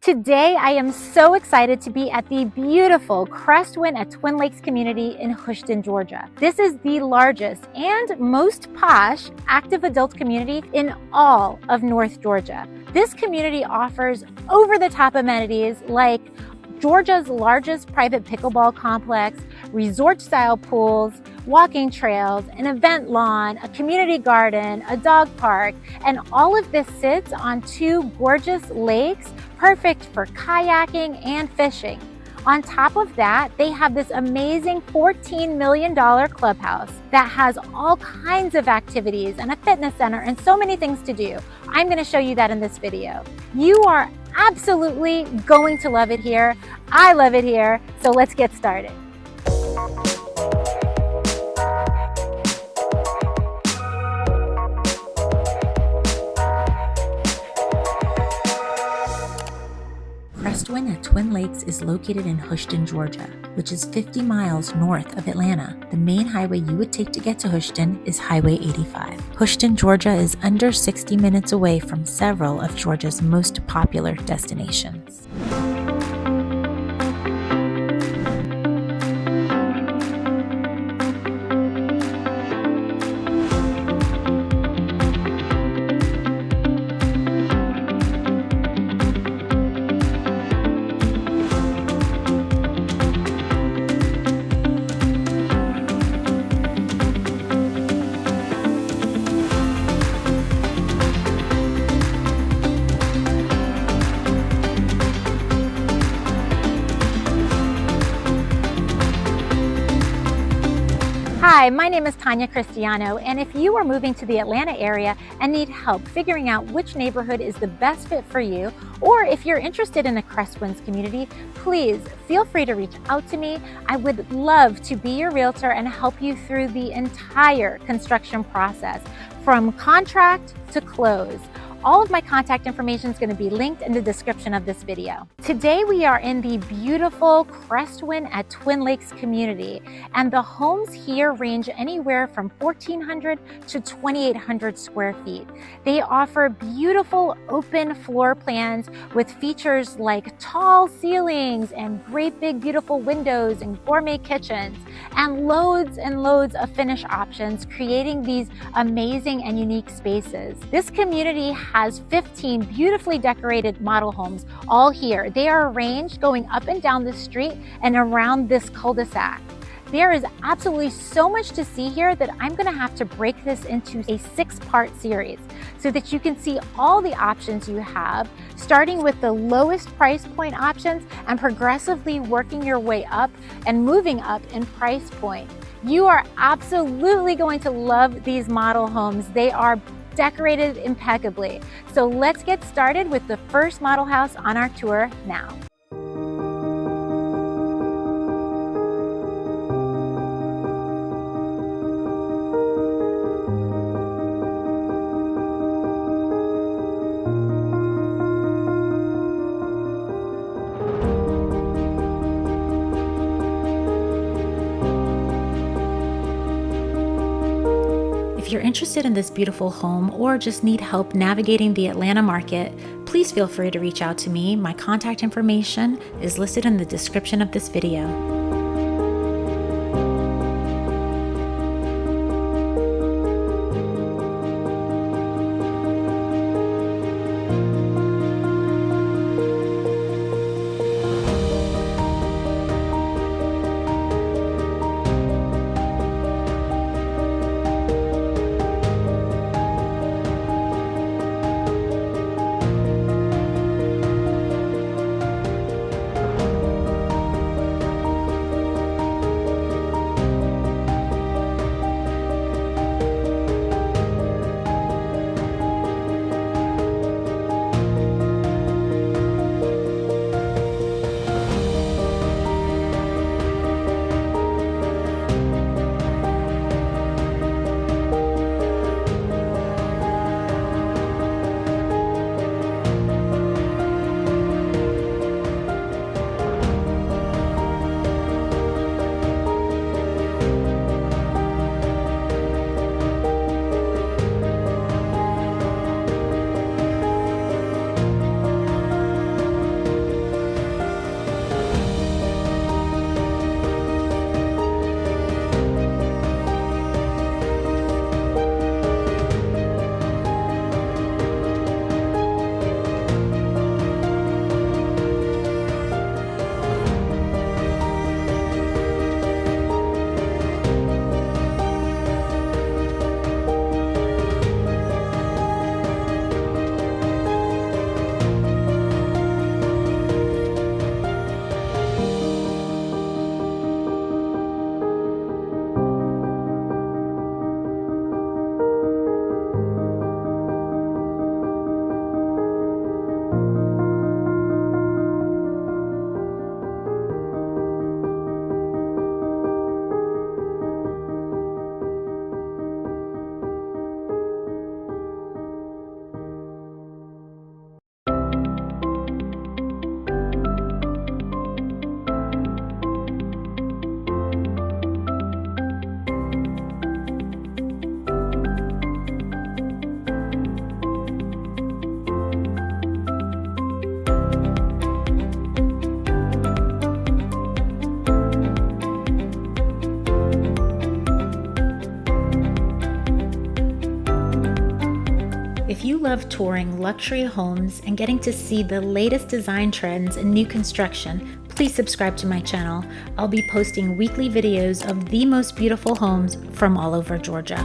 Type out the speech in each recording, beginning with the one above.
Today, I am so excited to be at the beautiful Cresswind at Twin Lakes community in Hoschton, Georgia. This is the largest and most posh active adult community in all of North Georgia. This community offers over-the-top amenities like Georgia's largest private pickleball complex, resort-style pools, walking trails, an event lawn, a community garden, a dog park, and all of this sits on two gorgeous lakes, perfect for kayaking and fishing. On top of that, they have this amazing $14 million clubhouse that has all kinds of activities and a fitness center and so many things to do. I'm going to show you that in this video. You are absolutely going to love it here. I love it here, so let's get started. Cresswind at Twin Lakes is located in Hoschton, Georgia, which is 50 miles north of Atlanta. The main highway you would take to get to Hoschton is Highway 85. Hoschton, Georgia is under 60 minutes away from several of Georgia's most popular destinations. Hi, my name is Tanya Cristiano, and if you are moving to the Atlanta area and need help figuring out which neighborhood is the best fit for you, or if you're interested in a Cresswinds community, please feel free to reach out to me. I would love to be your realtor and help you through the entire construction process, from contract to close. All of my contact information is going to be linked in the description of this video. Today we are in the beautiful Cresswind at Twin Lakes community, and the homes here range anywhere from 1,400 to 2,800 square feet. They offer beautiful open floor plans with features like tall ceilings and great big beautiful windows and gourmet kitchens, and loads of finish options, creating these amazing and unique spaces. This community has 15 beautifully decorated model homes all here. They are arranged going up and down the street and around this cul-de-sac. There is absolutely so much to see here that I'm going to have to break this into a 6-part series so that you can see all the options you have, starting with the lowest price point options and progressively working your way up and moving up in price point. You are absolutely going to love these model homes. They are decorated impeccably. So let's get started with the first model house on our tour now. If you're interested in this beautiful home or just need help navigating the Atlanta market, please feel free to reach out to me. My contact information is listed in the description of this video. love touring luxury homes and getting to see the latest design trends in new construction, please subscribe to my channel. I'll be posting weekly videos of the most beautiful homes from all over Georgia.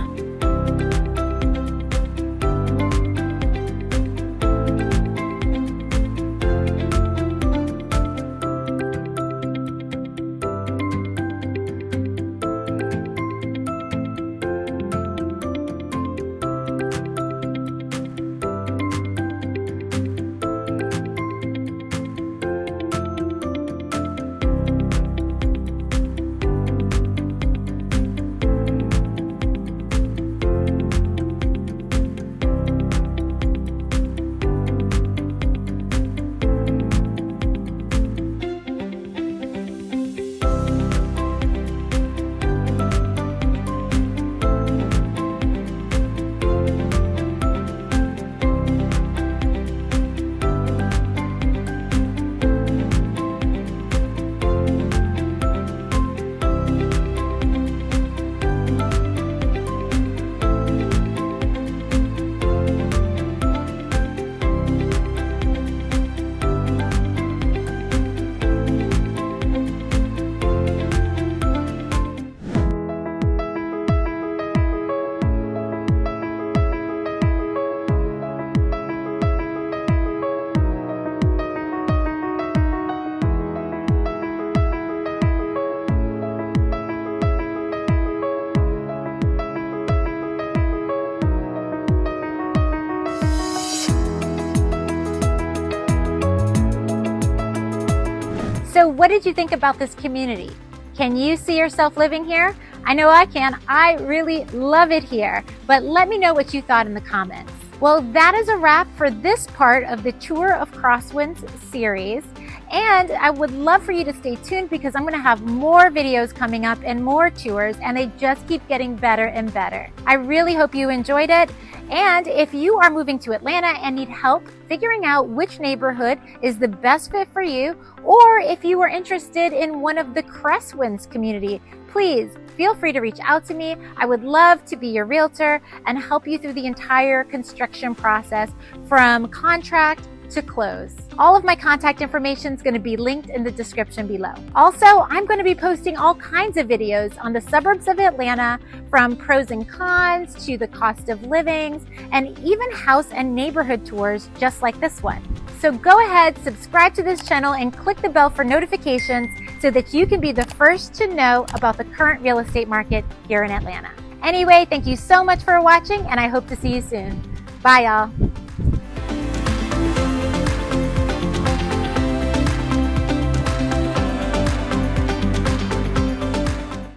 So what did you think about this community? Can you see yourself living here? I know I can. I really love it here, but let me know what you thought in the comments. Well, that is a wrap for this part of the Tour of Cresswinds series. And I would love for you to stay tuned because I'm going to have more videos coming up and more tours, and they just keep getting better and better. I really hope you enjoyed it. And if you are moving to Atlanta and need help figuring out which neighborhood is the best fit for you, or if you are interested in one of the Cresswinds community, please feel free to reach out to me. I would love to be your realtor and help you through the entire construction process from contract to close. All of my contact information is going to be linked in the description below. Also, I'm going to be posting all kinds of videos on the suburbs of Atlanta, from pros and cons to the cost of living, and even house and neighborhood tours just like this one. So go ahead, subscribe to this channel and click the bell for notifications so that you can be the first to know about the current real estate market here in Atlanta. Anyway, thank you so much for watching, and I hope to see you soon. Bye, y'all.